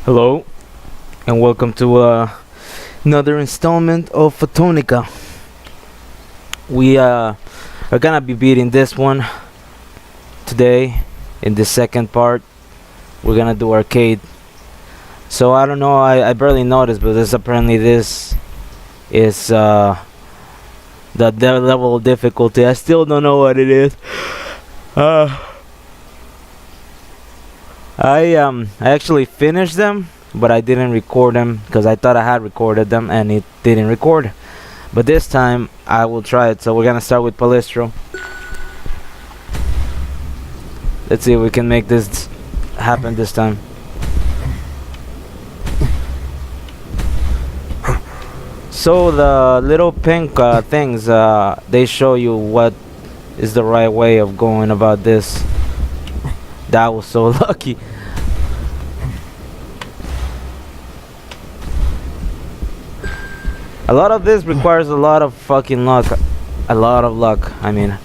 Hello, and welcome to another installment of Fotonica. We are gonna be beating this one today. In the second part, we're gonna do arcade. So I don't know, I barely noticed, but this is the level of difficulty. I still don't know what it is. Uh, I actually finished them, but I didn't record them because I thought I had recorded them and it didn't record. But this time I will try it. So we're gonna start with Palistro. Let's see if we can make this happen this time. So the little pink things, they show you what is the right way of going about this. That was so lucky. A lot of this requires a lot of fucking luck. A lot of luck. I mean,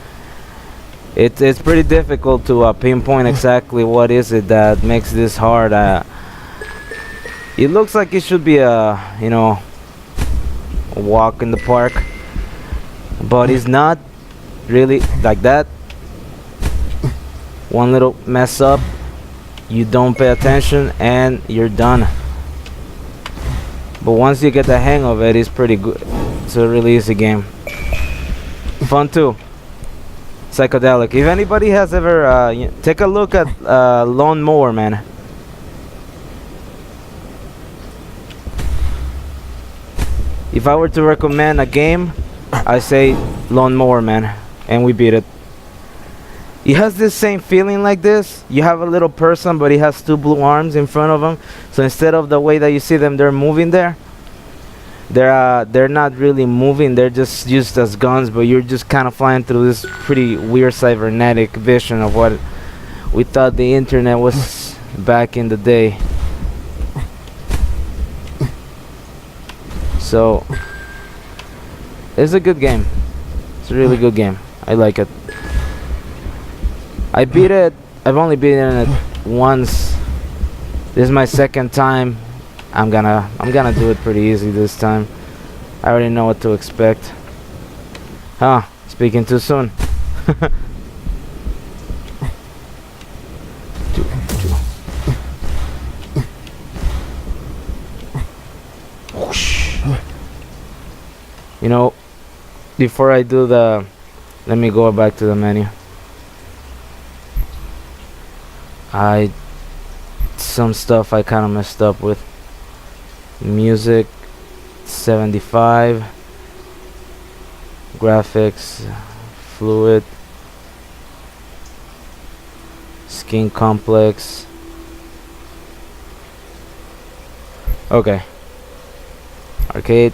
it's pretty difficult to pinpoint exactly what is it that makes this hard. It looks like it should be a walk in the park, but it's not really like that. One little mess up, you don't pay attention and you're done. But once you get the hang of it, it's pretty good. It's a really easy game. Fun too. Psychedelic. If anybody has ever take a look at Lawnmower Man. If I were to recommend a game, I say Lawnmower Man, and we beat it. It has this same feeling like this. You have a little person, but he has two blue arms in front of him. So instead of the way that you see them, they're moving there. They're not really moving. They're just used as guns, but you're just kind of flying through this pretty weird cybernetic vision of what we thought the internet was back in the day. So it's a good game. It's a really good game. I like it. I beat it. I've only beaten it once. This is my second time. I'm gonna do it pretty easy this time. I already know what to expect. Huh? Speaking too soon. You know, before I do the, let me go back to the menu. Some stuff I kind of messed up with. Music 75, graphics fluid, skin complex. Okay, arcade.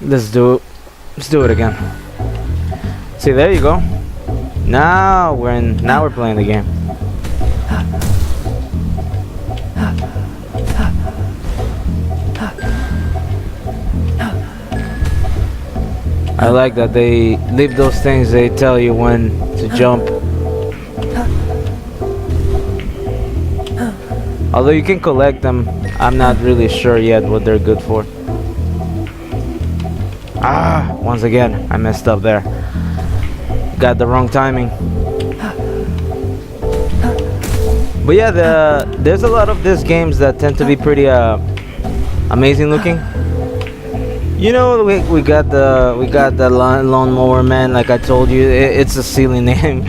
Let's do it again. See, there you go. Now we're playing the game. I like that they leave those things, they tell you when to jump. Although you can collect them, I'm not really sure yet what they're good for. Once again, I messed up there. Got the wrong timing. But yeah, there's a lot of these games that tend to be pretty amazing looking. You know, we got the Lawnmower Man. Like I told you, it's a silly name.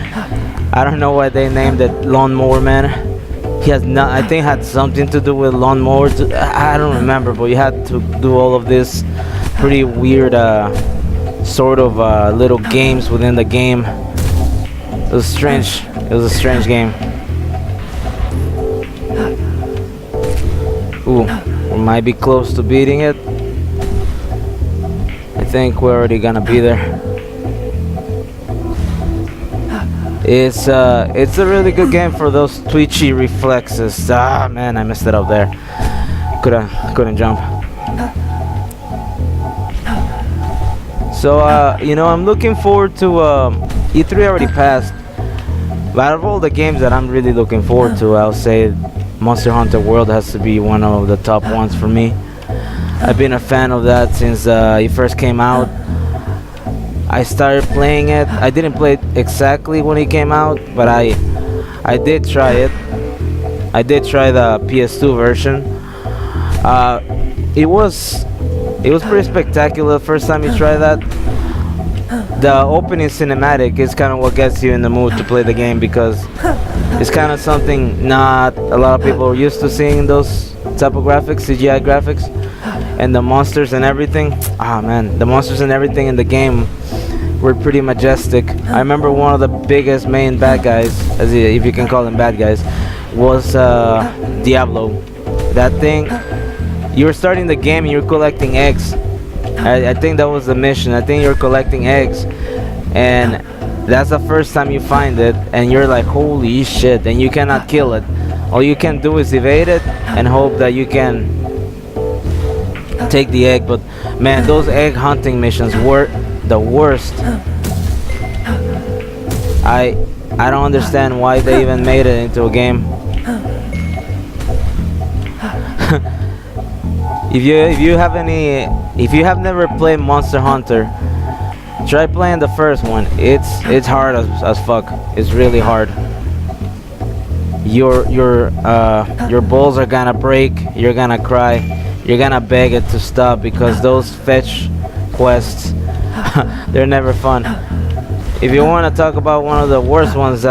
I don't know why they named it Lawnmower Man. He has not. I think it had something to do with lawnmower. I don't remember, but you had to do all of this pretty weird sort of little games within the game. It was strange. It was a strange game. Ooh, we might be close to beating it. I think we're already gonna be there. It's a really good game for those twitchy reflexes. Ah man, I messed it up there. Couldn't jump. So I'm looking forward to E3 already passed, But out of all the games that I'm really looking forward to, I'll say Monster Hunter World has to be one of the top ones for me. I've been a fan of that since it first came out. I started playing it. I didn't play it exactly when it came out, but I did try it. I did try the PS2 version. It was pretty spectacular the first time you try that. The opening cinematic is kind of what gets you in the mood to play the game, because it's kind of something not a lot of people are used to seeing, those type of graphics, CGI graphics, and the monsters and everything. Ah man, the monsters and everything in the game were pretty majestic. I remember one of the biggest main bad guys, if you can call them bad guys, was Diablo. That thing, you were starting the game and you're collecting eggs. I think that was the mission. I think you're collecting eggs, and that's the first time you find it, and you're like, holy shit, and you cannot kill it. All you can do is evade it and hope that you can take the egg. But man, those egg hunting missions were the worst. I don't understand why they even made it into a game. If you have never played Monster Hunter, try playing the first one. It's hard as fuck. It's really hard. Your balls are gonna break. You're gonna cry. You're gonna beg it to stop, because those fetch quests, they're never fun. If you want to talk about one of the worst ones,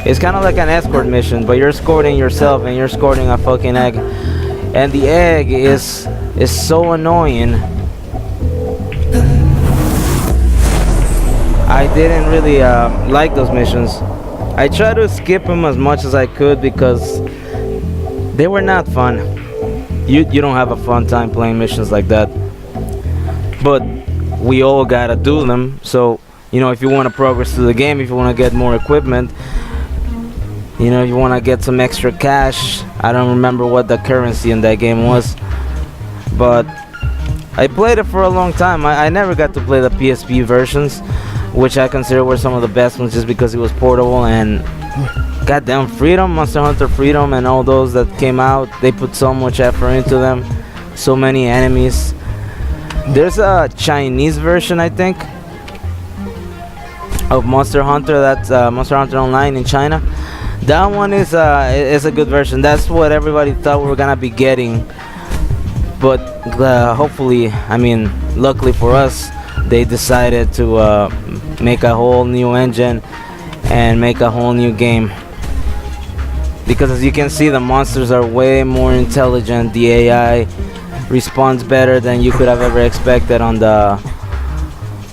it's kind of like an escort mission, but you're escorting yourself and you're escorting a fucking egg, and the egg is so annoying. I didn't really like those missions. I tried to skip them as much as I could because they were not fun. You don't have a fun time playing missions like that. But we all gotta do them. So, if you want to progress through the game, if you want to get more equipment, if you want to get some extra cash. I don't remember what the currency in that game was, but I played it for a long time. I never got to play the PSP versions, which I consider were some of the best ones, just because it was portable. And goddamn, Freedom, Monster Hunter Freedom, and all those that came out, they put so much effort into them. So many enemies. There's a Chinese version, I think, of Monster Hunter. That's Monster Hunter Online in China. That one is a good version. That's what everybody thought we were gonna be getting. But hopefully, luckily for us, they decided to make a whole new engine and make a whole new game. Because as you can see, the monsters are way more intelligent. The AI responds better than you could have ever expected on the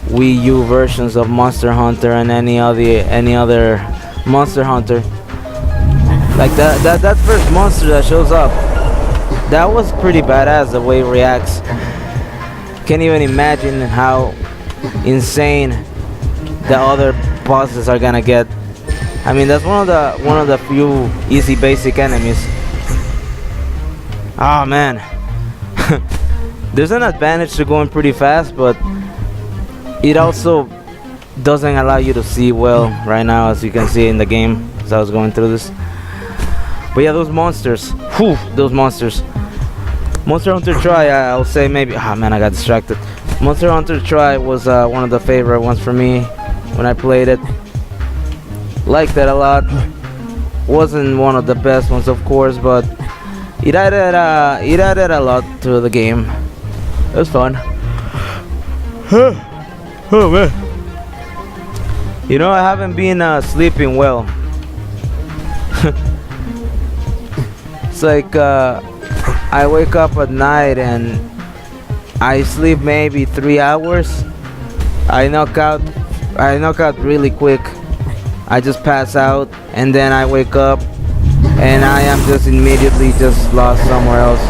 Wii U versions of Monster Hunter and any other Monster Hunter. Like that first monster that shows up, that was pretty badass, the way it reacts. Can't even imagine how insane the other bosses are gonna get. That's one of the few easy basic enemies. Oh man. There's an advantage to going pretty fast, but it also doesn't allow you to see well right now, as you can see in the game as I was going through this. But yeah, those monsters. Whew, those monsters. Monster Hunter Tri, I'll say maybe. Ah man, I got distracted. Monster Hunter Tri was one of the favorite ones for me when I played it. Liked it a lot. Wasn't one of the best ones, of course, but it added a lot to the game. It was fun. Oh man. I haven't been sleeping well. It's like I wake up at night and I sleep maybe 3 hours. I knock out really quick. I just pass out and then I wake up and I am just immediately just lost somewhere else.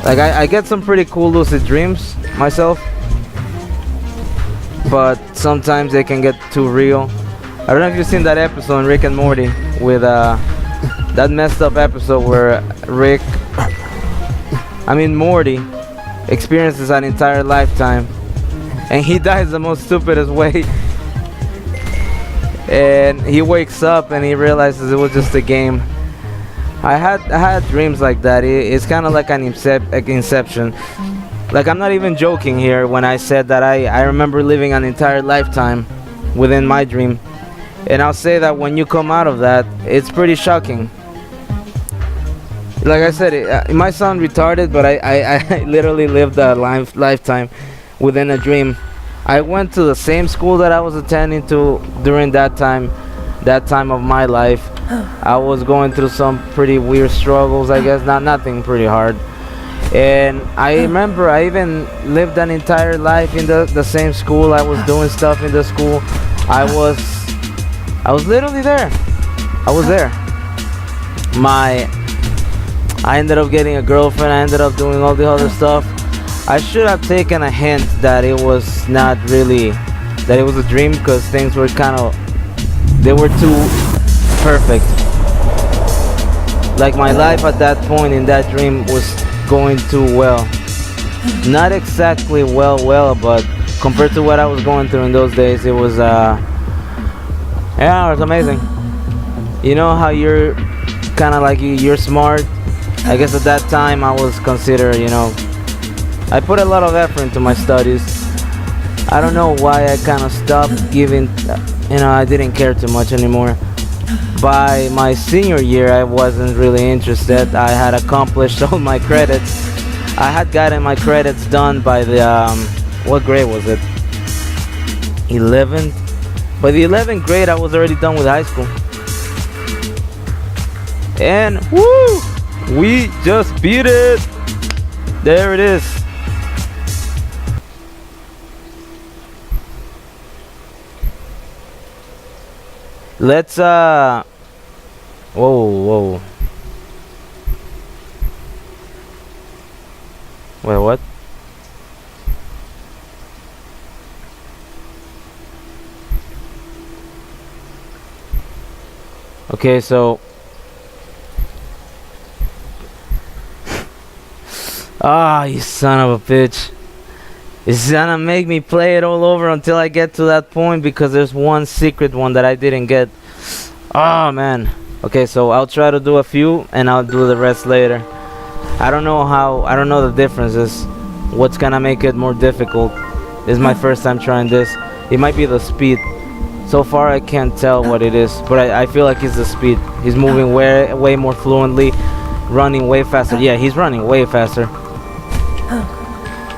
Like I get some pretty cool lucid dreams myself, but sometimes they can get too real. I don't know if you've seen that episode in Rick and Morty with that messed up episode where Morty experiences an entire lifetime and he dies the most stupidest way. And he wakes up and he realizes it was just a game. I had dreams like that. It's kind of like an inception. Like, I'm not even joking here when I said that I remember living an entire lifetime within my dream. And I'll say that when you come out of that, it's pretty shocking. Like I said, it might sound retarded, but I literally lived a lifetime within a dream. I went to the same school that I was attending to during that time of my life. I was going through some pretty weird struggles, I guess, nothing pretty hard. And I remember I even lived an entire life in the same school. I was doing stuff in the school. I was literally there. I was there. I ended up getting a girlfriend. I ended up doing all the other stuff. I should have taken a hint that it was not really, that it was a dream, because things were they were too perfect. Like, my life at that point in that dream was going too well. Not exactly well, but compared to what I was going through in those days, it was, yeah, it was amazing. You know how you're kind of like you're smart? I guess at that time I was considered, I put a lot of effort into my studies. I don't know why I kind of stopped giving, I didn't care too much anymore. By my senior year, I wasn't really interested. I had accomplished all my credits. I had gotten my credits done by the, what grade was it? 11th? By the 11th grade, I was already done with high school. And, woo! We just beat it! There it is. Let's whoa. Wait, what? Okay, so you son of a bitch. It's gonna make me play it all over until I get to that point, because there's one secret one that I didn't get. Oh man. Okay, so I'll try to do a few and I'll do the rest later. I don't know the differences. What's gonna make it more difficult? This is my first time trying this. It might be the speed. So far I can't tell what it is, but I feel like it's the speed. He's moving way more fluently, running way faster. Yeah, he's running way faster.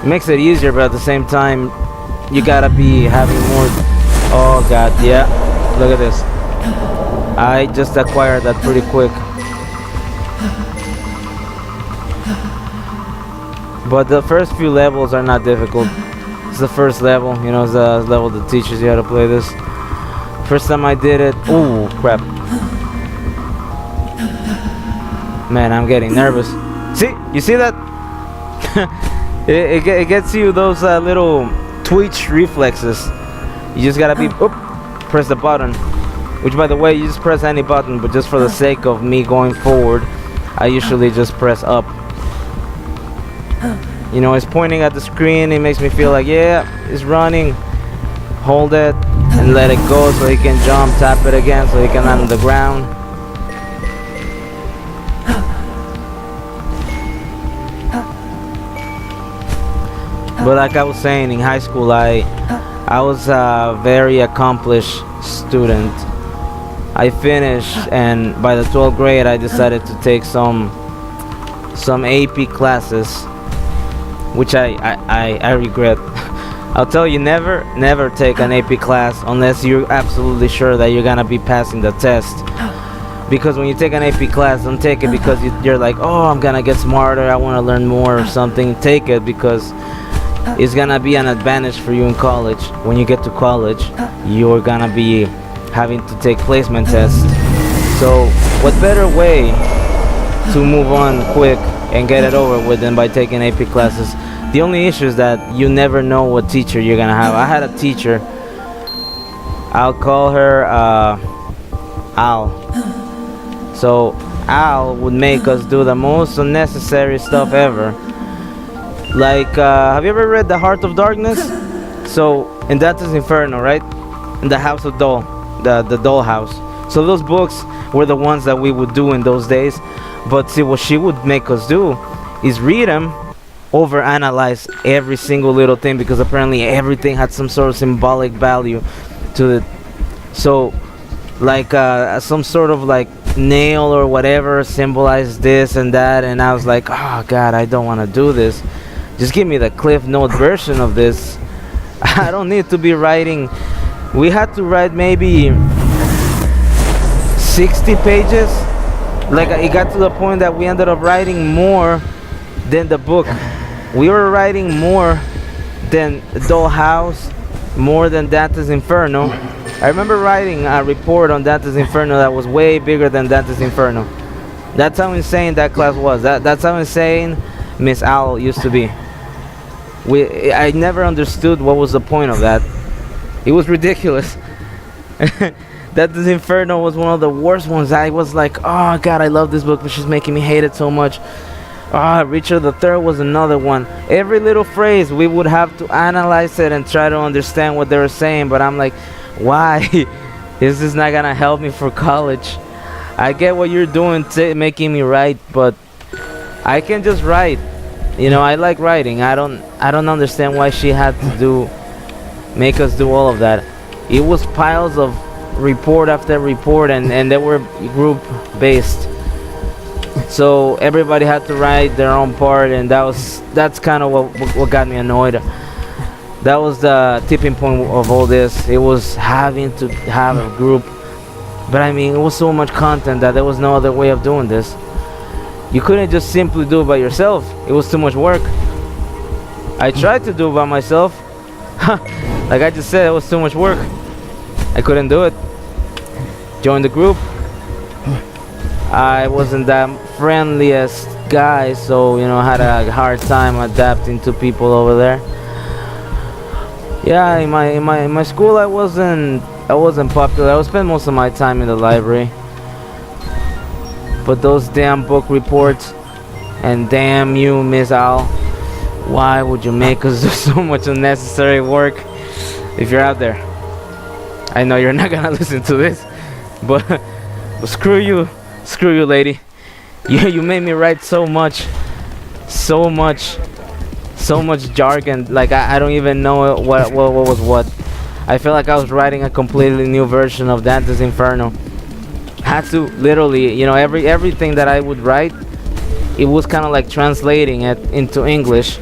It makes it easier, but at the same time, you gotta be having more. Oh god, yeah. Look at this. I just acquired that pretty quick. But the first few levels are not difficult. It's the first level, it's the level that teaches you how to play this. First time I did it, ooh, crap. Man, I'm getting nervous. See? You see that? It gets you those little twitch reflexes. You just gotta press the button. Which, by the way, you just press any button, but just for the sake of me going forward, I usually just press up. It's pointing at the screen. It makes me feel like, yeah, it's running. Hold it and let it go so he can jump. Tap it again so he can land on the ground. But like I was saying, in high school, I was a very accomplished student. I finished, and by the 12th grade, I decided to take some AP classes, which I regret. I'll tell you, never take an AP class unless you're absolutely sure that you're gonna be passing the test. Because when you take an AP class, don't take it because you're like, oh, I'm gonna get smarter, I want to learn more or something. Take it because it's gonna be an advantage for you in college. When you get to college, you're gonna be having to take placement tests. So what better way to move on quick and get it over with than by taking AP classes? The only issue is that you never know what teacher you're gonna have. I had a teacher, I'll call her Al. So Al would make us do the most unnecessary stuff ever. Like, have you ever read The Heart of Darkness? So in Dante's Inferno, right? In the House of Dole, the Dollhouse. So those books were the ones that we would do in those days. But see, what she would make us do is read them, overanalyze every single little thing, because apparently everything had some sort of symbolic value to it. So, like some sort of like nail or whatever symbolized this and that, and I was like, oh God, I don't want to do this. Just give me the Cliff Note version of this. I don't need to be writing. We had to write maybe 60 pages. Like it got to the point that we ended up writing more than the book. We were writing more than Dollhouse, more than Dante's Inferno. I remember writing a report on Dante's Inferno that was way bigger than Dante's Inferno. That's how insane that class was. That's how insane Miss Owl used to be. I never understood what was the point of that. It was ridiculous. Dante's Inferno was one of the worst ones. I was like, oh God, I love this book, but she's making me hate it so much. Richard III was another one. Every little phrase, we would have to analyze it and try to understand what they were saying, but I'm like, why? Is this not gonna help me for college? I get what you're doing, making me write, but I can just write. You know, I like writing. I don't understand why she had to make us do all of that. It was piles of report after report, and they were group based, so everybody had to write their own part, and that's kind of what got me annoyed. That was the tipping point of all this. It was having to have a group, but I mean, it was so much content that there was no other way of doing this. You couldn't just simply do it by yourself. It was too much work. I tried to do it by myself. Like I just said, it was too much work. I couldn't do it. Joined the group. I wasn't that friendliest guy, so you know, I had a hard time adapting to people over there. Yeah, in my school, I wasn't popular. I would spend most of my time in the library. But those damn book reports, and damn you, Miss Owl, why would you make us do so much unnecessary work? If you're out there, I know you're not gonna listen to this, but screw you, lady. You made me write so much jargon. Like I don't even know what was what. I feel like I was writing a completely new version of Dante's Inferno. Had to literally, you know, everything that I would write, it was kind of like translating it into English.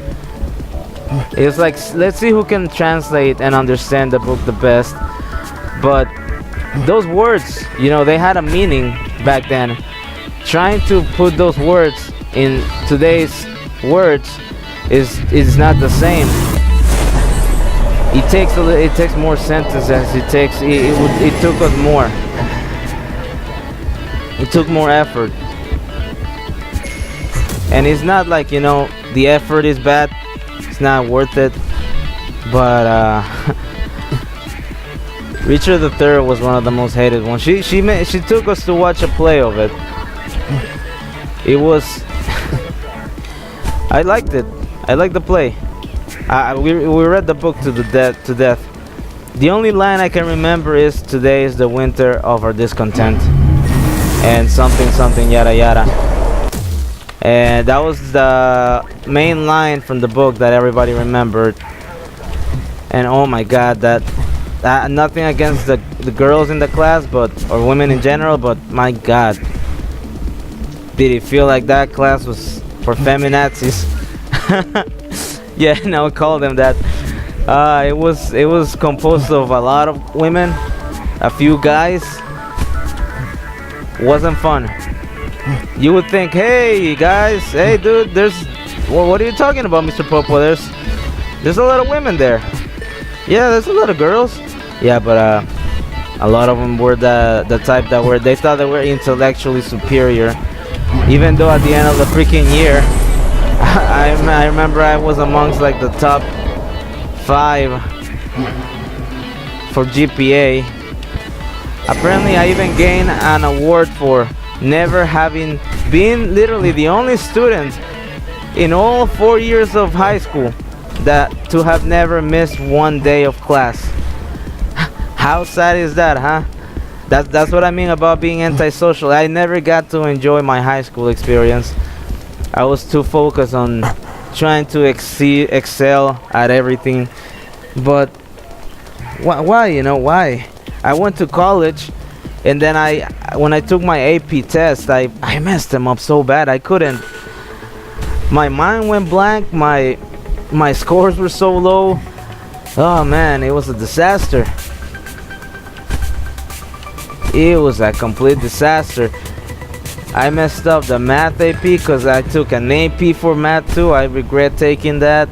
It was like, let's see who can translate and understand the book the best. But those words, you know, they had a meaning back then. Trying to put those words in today's words is not the same. It takes more sentences. It took us more. It took more effort. And it's not like, you know, the effort is bad. It's not worth it. But Richard III was one of the most hated ones. She took us to watch a play of it. It was I liked it. I liked the play. We read the book to death. The only line I can remember is, "Today is the winter of our discontent," and something yada yada. And that was the main line from the book that everybody remembered. And oh my God, that nothing against the girls in the class, or women in general, but my God, did it feel like that class was for feminazis? Yeah, now we call them that. It was composed of a lot of women, a few guys. Wasn't fun. You would think, hey guys, hey dude, what are you talking about, Mr. Popo? There's a lot of women there. Yeah, there's a lot of girls. Yeah, but a lot of them were the type that they thought they were intellectually superior, even though at the end of the freaking year, I remember I was amongst like the top 5 for GPA. Apparently I even gained an award for never having been literally the only student in all 4 years of high school to have never missed one day of class. How sad is that, huh? That's what I mean about being antisocial. I never got to enjoy my high school experience. I was too focused on trying to excel at everything. But why? You know why? I went to college, and then when I took my AP test, I messed them up so bad. I couldn't. My mind went blank. My scores were so low. Oh man, it was a disaster. It was a complete disaster. I messed up the math AP because I took an AP for math too. I regret taking that.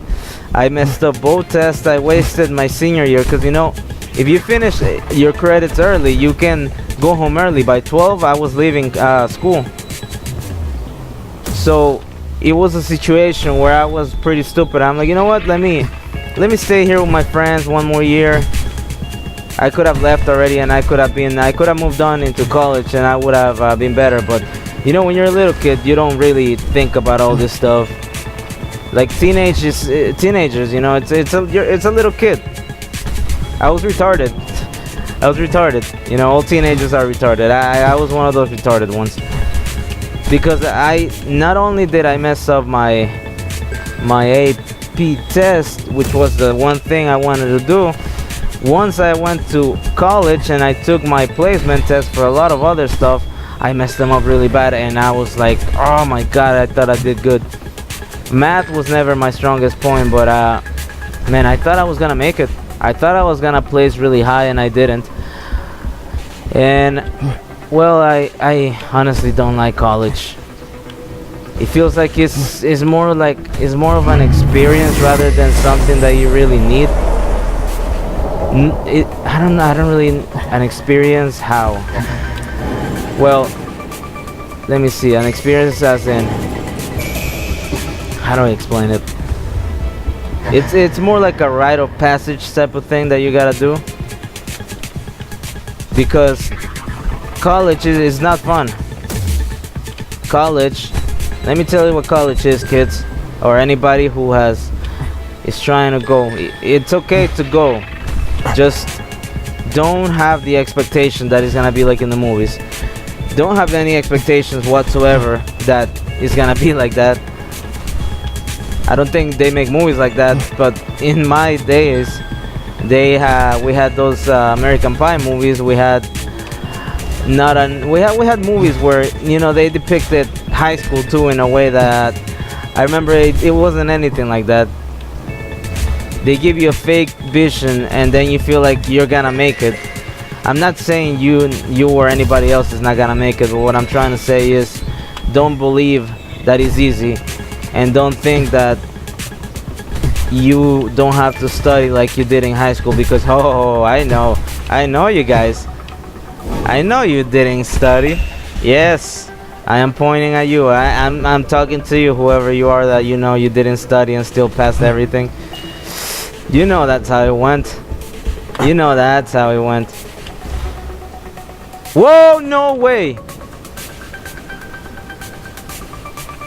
I messed up both tests. I wasted my senior year because, you know, if you finish your credits early, you can go home early. By 12, I was leaving school. So it was a situation where I was pretty stupid. I'm like, you know what? Let me stay here with my friends one more year. I could have left already, and I could have moved on into college, and I would have been better. But you know, when you're a little kid, you don't really think about all this stuff. Like teenagers, you know, it's a little kid. I was retarded. You know, all teenagers are retarded. I was one of those retarded ones, because I not only did I mess up my AP test, which was the one thing I wanted to do. Once I went to college and I took my placement test for a lot of other stuff, I messed them up really bad, and I was like, oh my god, I thought I did good. Math was never my strongest point, but man, I thought I was gonna make it. I thought I was gonna place really high, and I didn't. And well, I honestly don't like college. It feels like it's more of an experience rather than something that you really need. I don't know. I don't really an experience. How? Well, let me see. An experience as in, how do I explain it? It's more like a rite of passage type of thing that you gotta do, because college is not fun. College. Let me tell you what college is, kids, or anybody who is trying to go. It's okay to go. Just don't have the expectation that it's gonna be like in the movies. Don't have any expectations whatsoever that it's gonna be like that. I don't think they make movies like that, but in my days, we had those American Pie movies. We had movies where, you know, they depicted high school too in a way that I remember it wasn't anything like that. They give you a fake vision, and then you feel like you're gonna make it. I'm not saying you or anybody else is not gonna make it, but what I'm trying to say is, don't believe that it's easy, and don't think that you don't have to study like you did in high school, because I know you guys. I know you didn't study. Yes, I am pointing at you. I'm talking to you, whoever you are, that you know you didn't study and still passed everything. You know that's how it went. You know that's how it went. Whoa, no way.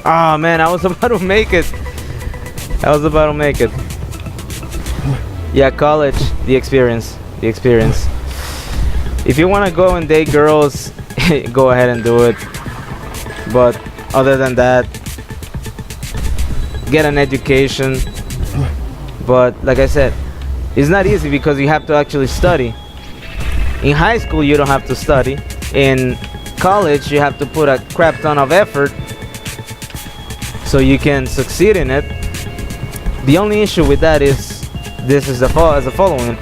Oh man, I was about to make it. Yeah, college, the experience. If you want to go and date girls, go ahead and do it. But other than that, get an education. But like I said, it's not easy because you have to actually study. In high school, you don't have to study. In college, you have to put a crap ton of effort so you can succeed in it. The only issue with that is the following.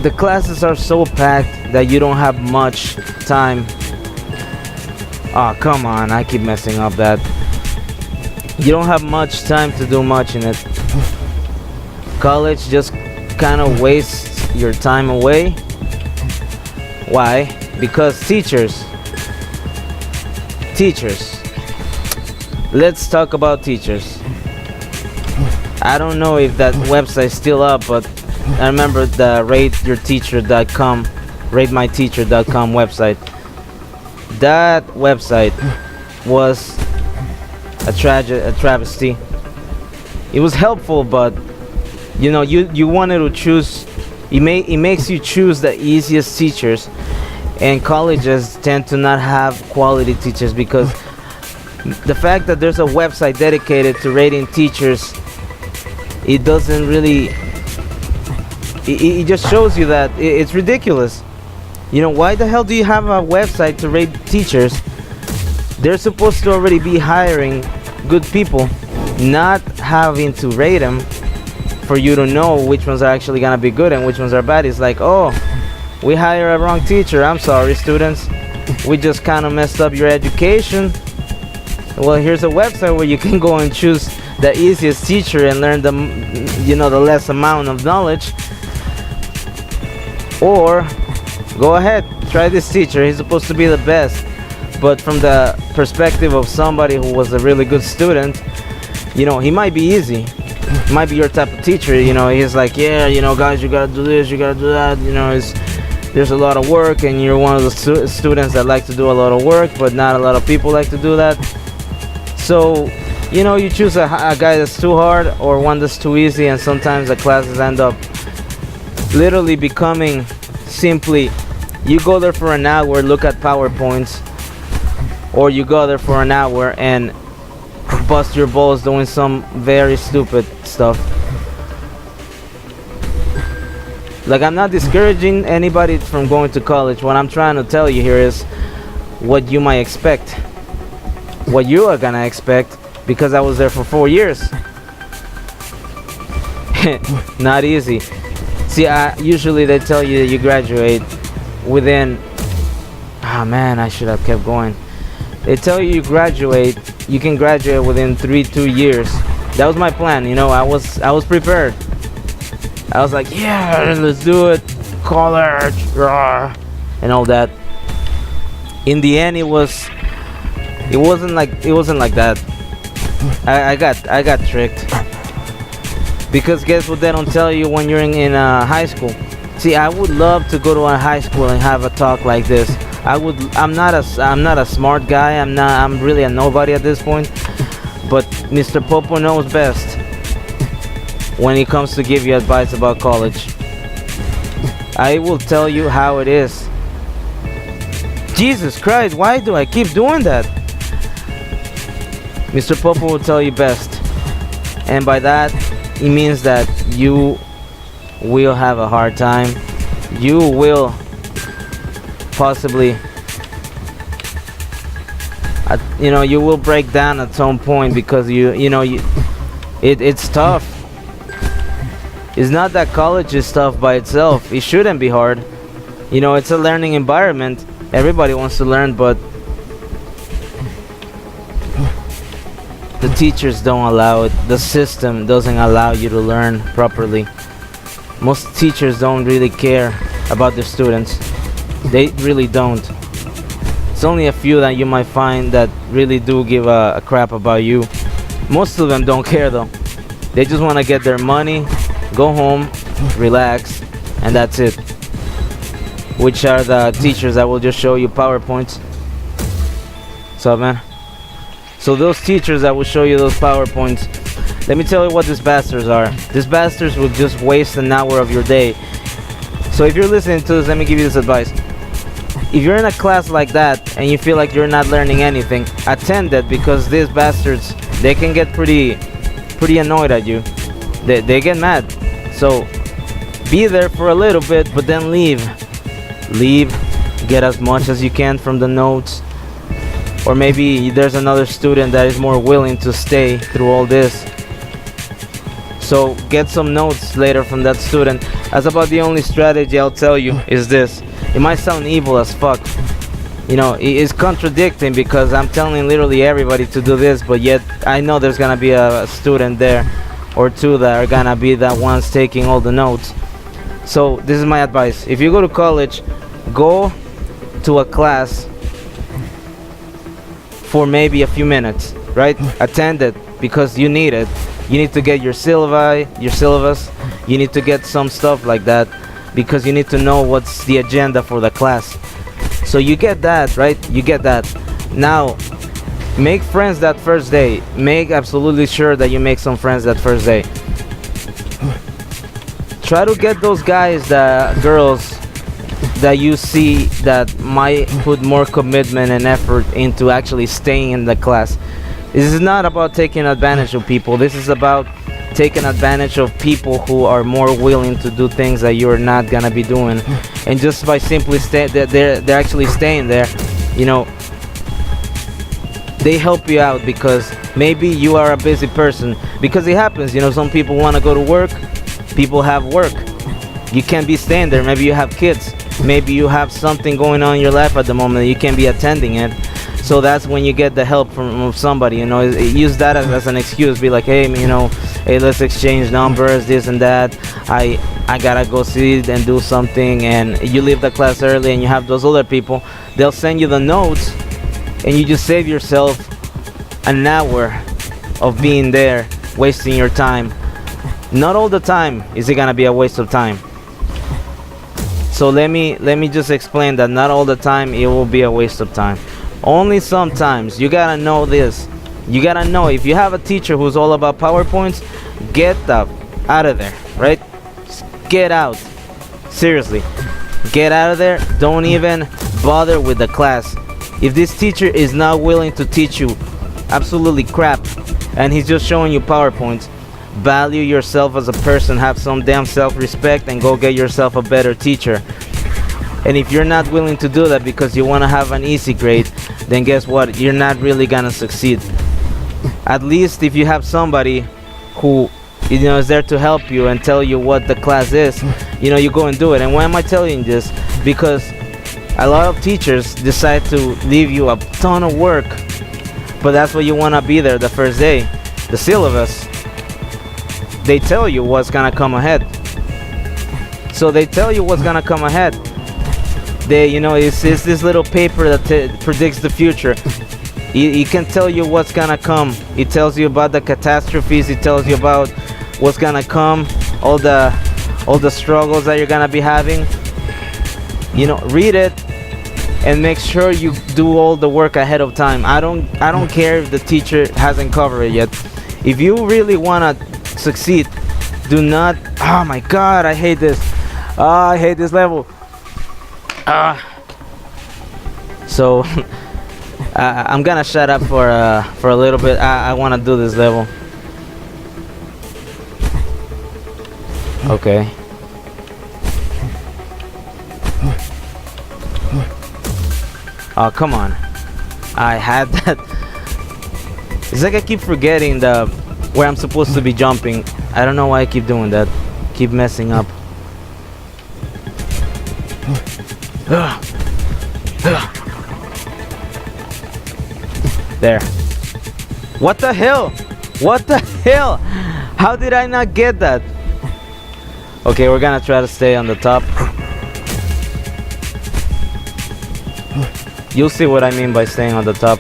The classes are so packed that you don't have much time. Oh, come on, I keep messing up that. You don't have much time to do much in it. College just kind of wastes your time away. Why? Because teachers. Let's talk about teachers. I don't know if that website's still up, but I remember the ratemyteacher.com website. That website was a travesty. It was helpful, but you know, you wanted to choose It makes you choose the easiest teachers, and colleges tend to not have quality teachers because the fact that there's a website dedicated to rating teachers, it doesn't really it just shows you that it's ridiculous. You know, why the hell do you have a website to rate teachers? They're supposed to already be hiring good people, not having to rate them for you to know which ones are actually gonna be good and which ones are bad. It's like, oh, we hire a wrong teacher. I'm sorry, students. We just kind of messed up your education. Well, here's a website where you can go and choose the easiest teacher and learn the less amount of knowledge. Or go ahead, try this teacher. He's supposed to be the best. But from the perspective of somebody who was a really good student, he might be easy. He might be your type of teacher. He's like, yeah, guys, you gotta do this, you gotta do that. There's a lot of work, and you're one of the students that like to do a lot of work, but not a lot of people like to do that. So, you choose a guy that's too hard or one that's too easy, and sometimes the classes end up literally becoming simply, you go there for an hour, look at PowerPoints, or you go there for an hour and bust your balls doing some very stupid stuff. Like, I'm not discouraging anybody from going to college. What I'm trying to tell you here is what you might expect, what you are gonna expect, because I was there for 4 years. Not easy. See, usually they tell you that you graduate within, man, I should have kept going. They tell you you can graduate within 2 years. That was my plan, I was prepared. I was like, yeah, let's do it, college, rah, and all that. In the end, it wasn't like that. I got tricked. Because guess what they don't tell you when you're in high school? See, I would love to go to a high school and have a talk like this. I'm not a smart guy. I'm really a nobody at this point. But Mr. Popo knows best when it comes to give you advice about college. I will tell you how it is. Jesus Christ, why do I keep doing that? Mr. Popo will tell you best. And by that, it means that you will have a hard time. You will possibly, you will break down at some point because it's tough. It's not that college is tough by itself. It shouldn't be hard. It's a learning environment. Everybody wants to learn, but the teachers don't allow it. The system doesn't allow you to learn properly. Most teachers don't really care about their students. They really don't. It's only a few that you might find that really do give a crap about you. Most of them don't care though. They just want to get their money, go home, relax, and that's it. Which are the teachers that will just show you PowerPoints. What's up, man? So those teachers that will show you those PowerPoints, let me tell you what these bastards are. These bastards will just waste an hour of your day. So if you're listening to this, let me give you this advice. If you're in a class like that and you feel like you're not learning anything, attend it, because these bastards, they can get pretty annoyed at you. They get mad. So be there for a little bit, but then leave. Get as much as you can from the notes. Or maybe there's another student that is more willing to stay through all this. So get some notes later from that student. That's about the only strategy I'll tell you is this. It might sound evil as fuck. It's contradicting because I'm telling literally everybody to do this, but yet I know there's gonna be a student there or two that are gonna be the ones taking all the notes. So this is my advice. If you go to college, go to a class for maybe a few minutes, right? Attend it because you need it. You need to get your syllabus. You need to get some stuff like that because you need to know what's the agenda for the class. So you get that, right? You get that. Now, make friends that first day. Make absolutely sure that you make some friends that first day. try to get those guys, the girls that you see that might put more commitment and effort into actually staying in the class. This is not about taking advantage of people. This is about taking advantage of people who are more willing to do things that you're not gonna be doing, and just by simply they're actually staying there, you know, they help you out because maybe you are a busy person. Because it happens, you know, some people want to go to work, people have work, you can't be staying there. Maybe you have kids, maybe you have something going on in your life at the moment that you can't be attending it. So that's when you get the help from somebody, you know. Use that as an excuse. Be like, hey, you know, hey, let's exchange numbers, this and that. I gotta go see and do something, and you leave the class early, and you have those other people. They'll send you the notes, and you just save yourself an hour of being there, wasting your time. Not all the time is it gonna be a waste of time. So let me just explain that not all the time it will be a waste of time. Only sometimes. You gotta know this. You gotta know, if you have a teacher who's all about PowerPoints, get out of there, right? Just get out. Seriously. Get out of there. Don't even bother with the class. If this teacher is not willing to teach you absolutely crap and he's just showing you PowerPoints, value yourself as a person, have some damn self-respect, and go get yourself a better teacher. And if you're not willing to do that because you want to have an easy grade, then guess what? You're not really gonna succeed. At least if you have somebody who, you know, is there to help you and tell you what the class is, you know, you go and do it. And why am I telling you this? Because a lot of teachers decide to leave you a ton of work, but that's what you want to be there the first day. The syllabus, they tell you what's gonna come ahead. So they tell you what's gonna come ahead. They, you know, it's this little paper that predicts the future. It can tell you what's gonna come. It tells you about the catastrophes. It tells you about what's gonna come, all the struggles that you're gonna be having. You know, read it and make sure you do all the work ahead of time. I don't care if the teacher hasn't covered it yet. If you really wanna succeed, do not. Oh my God, I hate this. I hate this level. So I'm gonna shut up for a little bit. I want to do this level. Okay. Oh, come on. I had that. It's like I keep forgetting where I'm supposed to be jumping. I don't know why I keep doing that. Keep messing up. There. What the hell? What the hell? How did I not get that? Okay, we're gonna try to stay on the top. You'll see what I mean by staying on the top.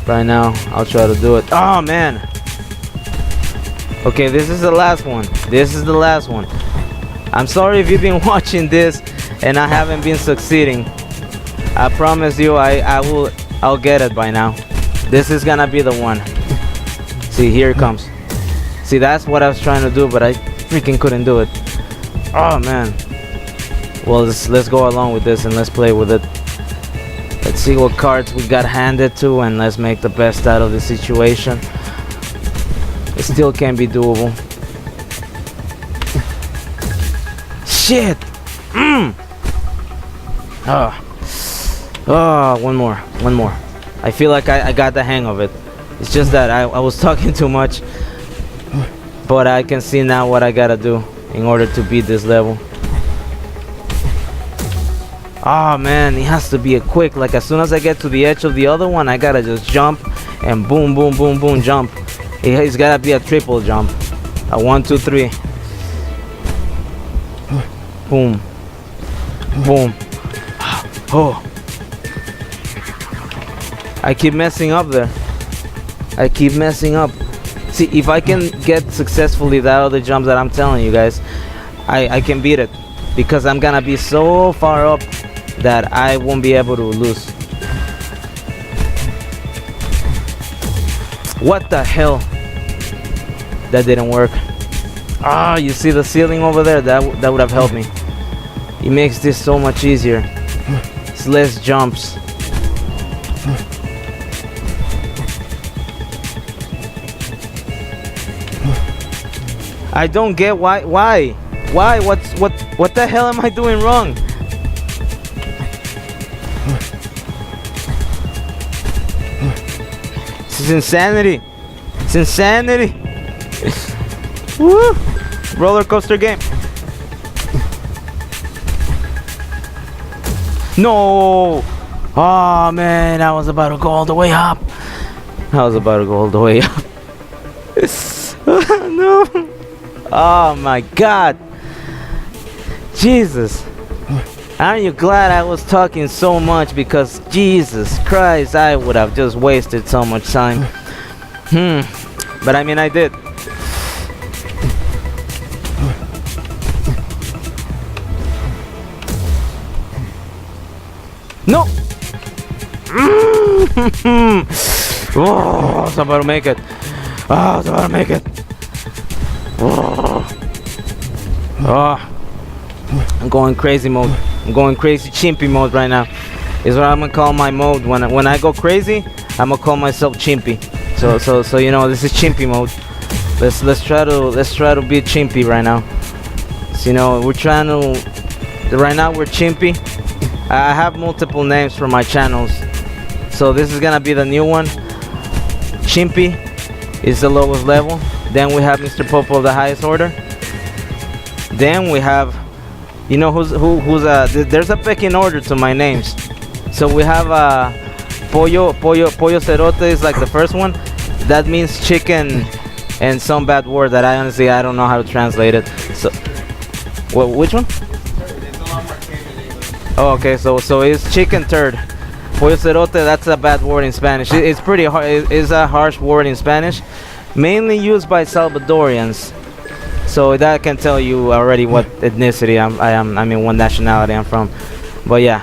Right now, I'll try to do it. Oh man. Okay, this is the last one. This is the last one. I'm sorry if you've been watching this and I haven't been succeeding. I promise you I'll get it by now. This is gonna be the one. See, here it comes. See, that's what I was trying to do, but I freaking couldn't do it. Oh man. Well, let's go along with this and let's play with it. Let's see what cards we got handed to and let's make the best out of the situation. It still can be doable. Shit! Oh, one more. I feel like I got the hang of it. It's just that I was talking too much. But I can see now what I gotta do in order to beat this level. Oh man, it has to be a quick. Like as soon as I get to the edge of the other one, I gotta just jump and boom, boom, boom, boom, jump. It's gotta be a triple jump. A 1, 2, 3. Boom. Boom. Oh. I keep messing up there. I keep messing up. See, if I can get successfully that other jump that I'm telling you guys, I can beat it. Because I'm gonna be so far up that I won't be able to lose. What the hell? That didn't work. Ah, you see the ceiling over there? That would have helped me. It makes this so much easier. It's less jumps. I don't get why? What the hell am I doing wrong? This is insanity. It's insanity. Woo! Roller coaster game. No! Oh man, I was about to go all the way up. No! Oh my God! Jesus! Aren't you glad I was talking so much? Because Jesus Christ, I would have just wasted so much time. But I mean, I did. No! Oh, I was about to make it. Oh, I'm going crazy mode. I'm going crazy chimpy mode right now. Is what I'm gonna call my mode. When I go crazy, I'm gonna call myself chimpy. So you know, this is chimpy mode. Let's try to be chimpy right now. So, you know, we're trying to. Right now we're chimpy. I have multiple names for my channels, so this is gonna be the new one. Chimpy is the lowest level. Then we have Mr. Popo of the highest order. Then we have, you know who's there's a pecking order to my names. So we have Pollo Cerote is like the first one. That means chicken and some bad word that I honestly I don't know how to translate it. So, which one? Oh, okay, so it's chicken turd. Pollo cerote, that's a bad word in Spanish. It's pretty hard. It's a harsh word in Spanish, mainly used by Salvadorians. So that can tell you already what ethnicity I am. I mean, what nationality I'm from. But yeah.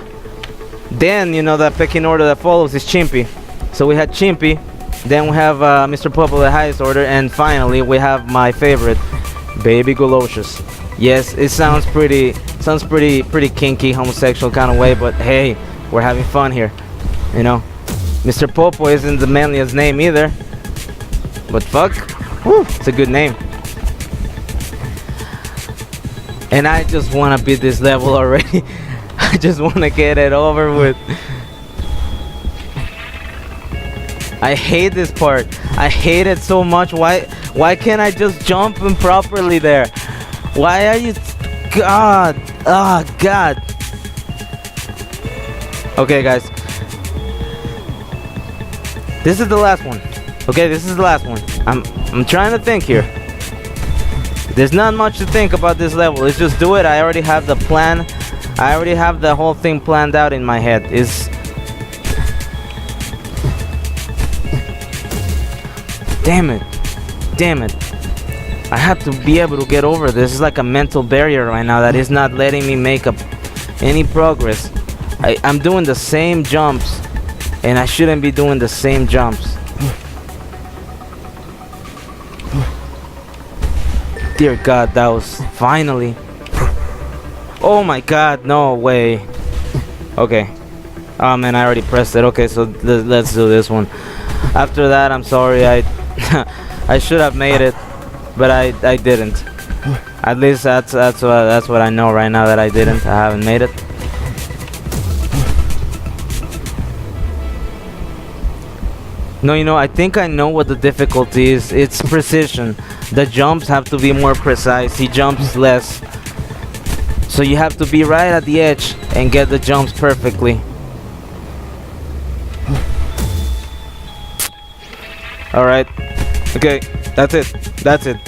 Then you know the pecking order that follows is chimpy. So we had chimpy. Then we have Mr. Popo, the highest order, and finally we have my favorite, Baby Golocious. Yes, it sounds pretty kinky, homosexual kind of way, but hey, we're having fun here, you know. Mr. Popo isn't the manliest name either, but fuck, whew, it's a good name. And I just want to beat this level already. I just want to get it over with. I hate this part. I hate it so much. Why can't I just jump improperly there? Why are you... God. Oh, God. Okay, guys. This is the last one. Okay, this is the last one. I'm trying to think here. There's not much to think about this level. Let's just do it. I already have the plan. I already have the whole thing planned out in my head. Damn it. Damn it. I have to be able to get over this. It's like a mental barrier right now that is not letting me make any progress. I'm doing the same jumps, and I shouldn't be doing the same jumps. Dear God, that was finally. Oh my God, no way. Okay. Oh man, I already pressed it. Okay, so let's do this one. After that, I'm sorry. I should have made it, but I didn't. At least that's what I know right now, that I didn't. I haven't made it. No, you know, I think I know what the difficulty is. It's precision. The jumps have to be more precise. He jumps less. So you have to be right at the edge and get the jumps perfectly. Alright. Okay, that's it. That's it.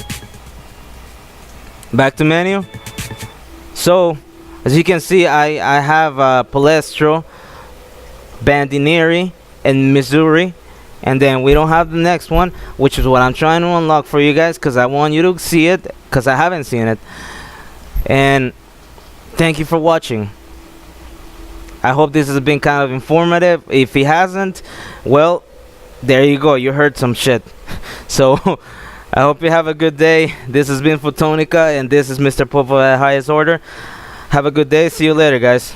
Back to menu. So, as you can see, I have Palestro, Bandineri, and Missouri. And then we don't have the next one, which is what I'm trying to unlock for you guys, because I want you to see it, because I haven't seen it. And thank you for watching. I hope this has been kind of informative. If it hasn't, well, there you go. You heard some shit. So I hope you have a good day. This has been Fotonica, and this is Mr. Popo at highest order. Have a good day. See you later, guys.